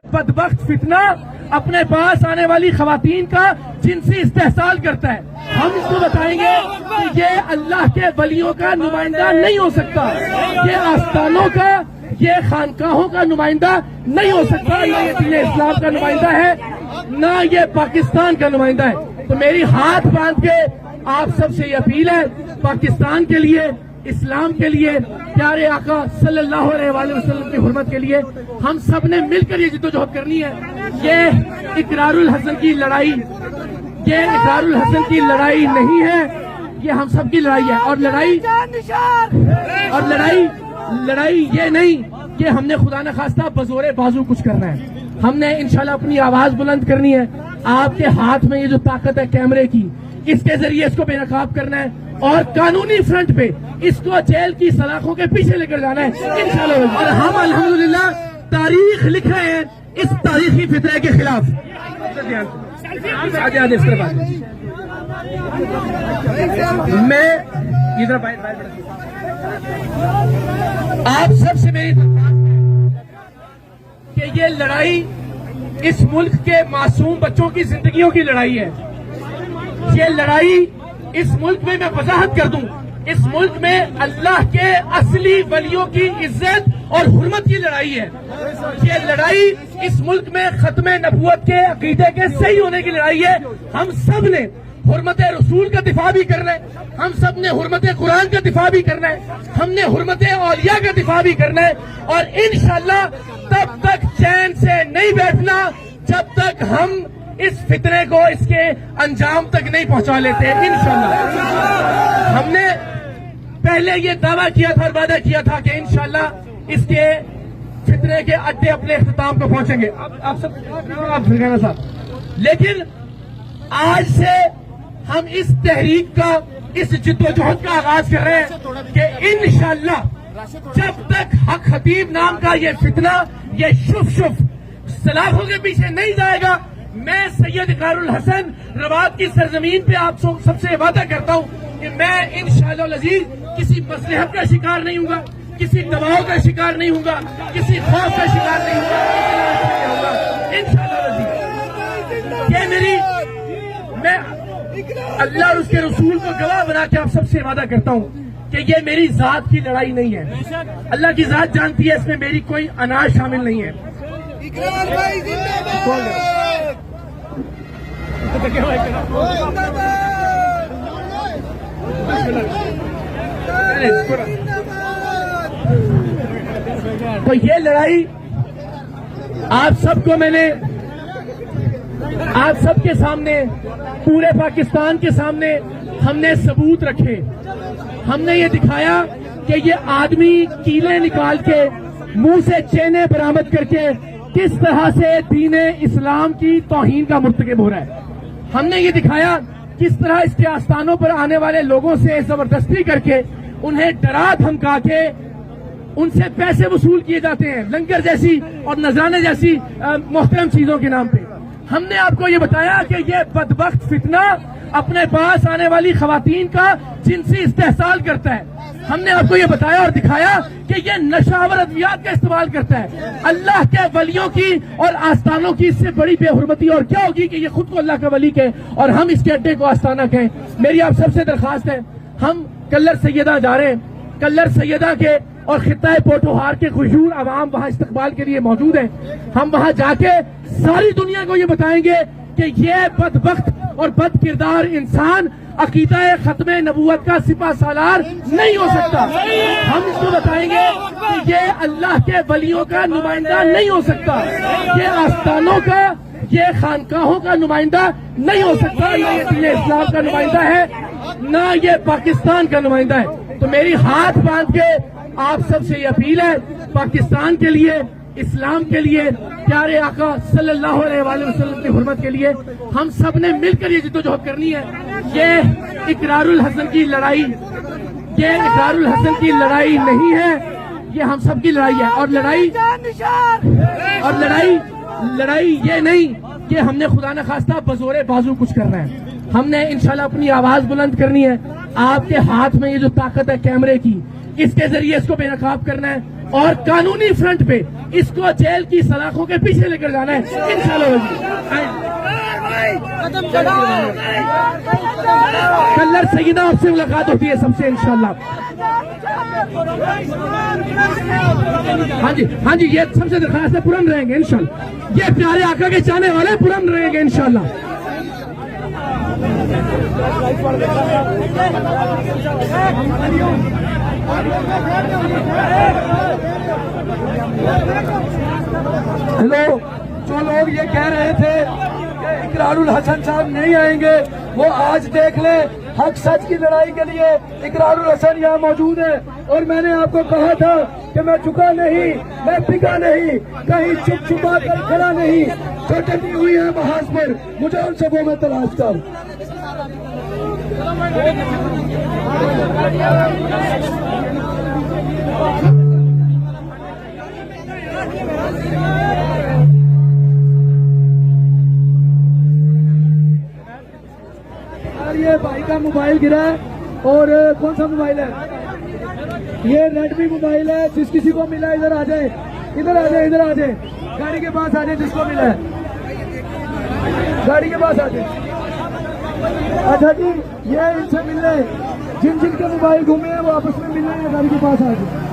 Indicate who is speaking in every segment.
Speaker 1: बदबख्त फितना अपने पास आने वाली खवातीन का जिनसी इस्तेहसाल करता है। हम इसको बताएंगे कि ये अल्लाह के वलियों का नुमाइंदा नहीं हो सकता, ये आस्थानों का, ये खानकाहों का नुमाइंदा नहीं हो सकता, ना ये दीन इस्लाम का नुमाइंदा है, ना ये पाकिस्तान का नुमाइंदा है। तो मेरी हाथ बांध के आप सबसे ये अपील है, पाकिस्तान के लिए, इस्लाम के लिए, प्यारे आका सल्लल्लाहु अलैहि वसल्लम की हुर्मत के लिए हम सब ने मिलकर ये जिद्दोजहद करनी है। ये इकरारुल हसन की लड़ाई, ये इकरारुल हसन की लड़ाई नहीं है, ये हम सब की लड़ाई है। और लड़ाई ये नहीं कि हमने खुदा न खास्ता बजोरे बाजू कुछ करना है। हमने इंशाल्लाह अपनी आवाज बुलंद करनी है। आपके हाथ में ये जो ताकत है कैमरे की, इसके जरिए इसको बेनकाब करना है और कानूनी फ्रंट पे इसको जेल की सलाखों के पीछे लेकर जाना है इंशाल्लाह। और हम अल्हम्दुलिल्लाह तारीख लिख रहे हैं इस तारीखी फितरे के खिलाफ। मैं इधर आप सबसे मेरी कि ये लड़ाई इस मुल्क के मासूम बच्चों की जिंदगियों की लड़ाई है। ये लड़ाई इस मुल्क में, मैं वजाहत कर दूं, इस मुल्क में अल्लाह के असली वलियों की इज्जत और हुर्मत की लड़ाई है। ये लड़ाई इस मुल्क में खत्म नबूवत के अकीदे के सही होने की लड़ाई है। हम सब ने हुर्मत रसूल का दिफा भी करना है, हम सब ने हुर्मत कुरान का दिफा भी करना है, हमने हुर्मत औलिया का दिफा भी करना है। और इंशाल्लाह तब तक चैन से नहीं बैठना जब तक हम इस फितने को इसके अंजाम तक नहीं पहुंचा लेते। इंशाल्लाह हमने पहले ये दावा किया था और वादा किया था कि इंशाल्लाह इसके फितने के अड्डे अपने इख्तिताम को पहुंचेंगे। आप साहब, लेकिन आज से हम इस तहरीक का, इस जिद्दोजहद का आगाज कर रहे हैं कि इंशाल्लाह जब तक हक खतीब नाम का ये फितना, ये शुफ सलाखों के पीछे नहीं जाएगा, मैं सैयद इकरारुल हसन रवात की सरजमीन पे आप सबसे वादा करता हूं कि मैं इंशाअल्लाह अज़ीज किसी मसलहत का शिकार नहीं हूंगा, किसी दबाव का शिकार नहीं हूंगा, किसी खौफ का शिकार नहीं हूंगा इंशाअल्लाह अज़ीज। ये मेरी, मैं अल्लाह और उसके रसूल को गवाह बना के आप सबसे वादा करता हूं कि ये मेरी जात की लड़ाई नहीं है। अल्लाह की जात जानती है, इसमें मेरी कोई अनाज शामिल नहीं है। तो ये लड़ाई आप सबको मैंने, आप सबके सामने, पूरे पाकिस्तान के सामने हमने सबूत रखे। हमने ये दिखाया कि ये आदमी कीले निकाल के, मुंह से चेने बरामद करके किस तरह से दीने इस्लाम की तौहीन का मुर्तकिब हो रहा है। हमने ये दिखाया किस तरह इसके आस्थानों पर आने वाले लोगों से जबरदस्ती करके, उन्हें डरा धमका के उनसे पैसे वसूल किए जाते हैं, लंगर जैसी और नजराने जैसी मोहतरम चीजों के नाम पे। हमने आपको ये बताया कि ये बदबख्त फितना अपने पास आने वाली खवातीन का जिनसी इस्तेहसाल करता है। हमने आपको ये बताया और दिखाया कि ये नशावर अद्वियात का इस्तेमाल करता है। अल्लाह के वलियों की और आस्थानों की इससे बड़ी बेहुरमती और क्या होगी कि ये खुद को अल्लाह का वली कहे और हम इसके अड्डे को आस्थाना कहें। मेरी आप सबसे दरखास्त है, हम कल्लर सैयदा जा रहे हैं, कल्लर सैयदा के और खित्ता पोटोहार के खुशूर अवाम वहां इस्तकबाल के लिए मौजूद है। हम वहां जाके सारी दुनिया को ये बताएंगे कि ये बदबख्त और बद किरदार इंसान अकीदा खत्म नबूवत का सिपा सालार नहीं हो सकता। हम इसको बताएंगे कि ये अल्लाह के वलियों का नुमाइंदा नहीं हो सकता, ये आस्थानों का, ये खानकाहों का नुमाइंदा नहीं हो सकता, ना ये दीन इस्लाम का नुमाइंदा है, ना ये पाकिस्तान का नुमाइंदा है। तो मेरी हाथ बांध के आप सबसे ये अपील है, पाकिस्तान के लिए, इस्लाम के लिए, प्यारे आका सल्लल्लाहु अलैहि वसल्लम की हुर्मत के लिए हम सब ने मिलकर ये जिद्दोजहद करनी है। ये इकरारुल हसन की लड़ाई, ये इकरारुल हसन की लड़ाई नहीं है, ये हम सब की लड़ाई है। और लड़ाई ये नहीं कि हमने खुदा न खास्ता बजोरे बाजू कुछ करना है। हमने इंशाल्लाह अपनी आवाज बुलंद करनी है। आपके हाथ में ये जो ताकत है कैमरे की, इसके जरिए इसको बेनकाब करना है और कानूनी फ्रंट पे इसको जेल की सलाखों के पीछे लेकर जाना है इंशाल्लाह। कलर सईदा आपसे मुलाकात होती है सबसे इंशाल्लाह। हाँ जी ये सबसे दरखास्त है, पुरन रहेंगे इंशाल्लाह। ये प्यारे आका के चाहने वाले पुरन रहेंगे इंशाल्लाह।
Speaker 2: हेलो, जो लोग ये कह रहे थे कि इकरारुल हसन साहब नहीं आएंगे, वो आज देख ले, हक सच की लड़ाई के लिए इकरारुल हसन यहाँ मौजूद है। और मैंने आपको कहा था कि मैं झुका नहीं, मैं टिका नहीं, कहीं चुप छुपा कर खड़ा नहीं। जो टकी हुई है महाज पर, मुझे उन सबों में तलाश कर। ये भाई का मोबाइल गिरा है, और कौन सा मोबाइल है? ये रेडमी मोबाइल है। जिस किसी को मिला इधर आ जाए, इधर आ जाए, इधर आ जाए, गाड़ी के पास आ जाए, जिसको मिला है गाड़ी के पास आ जाए। अच्छा जी, ये इनसे मिल रहे, जिन जिन के मोबाइल घूमे हैं वो आपस में मिल रहे हैं, गाड़ी के पास आ जाए।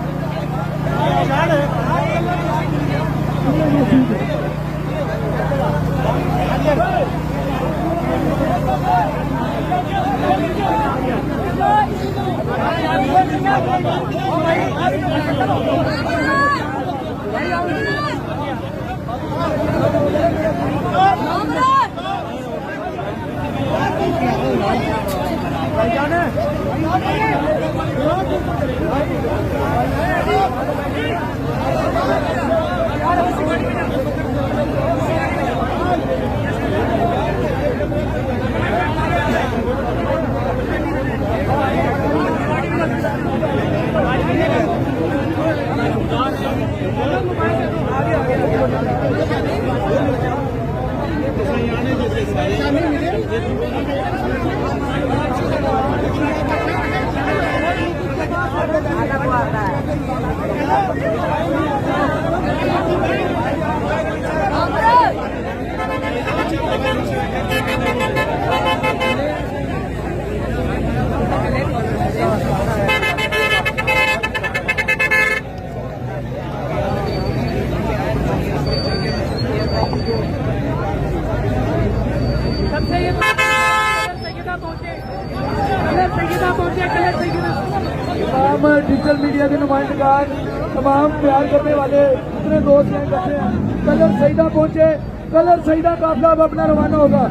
Speaker 2: तमाम डिजिटल मीडिया के नुमाइंदगार, तमाम प्यार करने वाले जितने दोस्त हैं, कलर सईदा पहुंचे। कलर सईदा काफिला अब अपना रवाना होगा।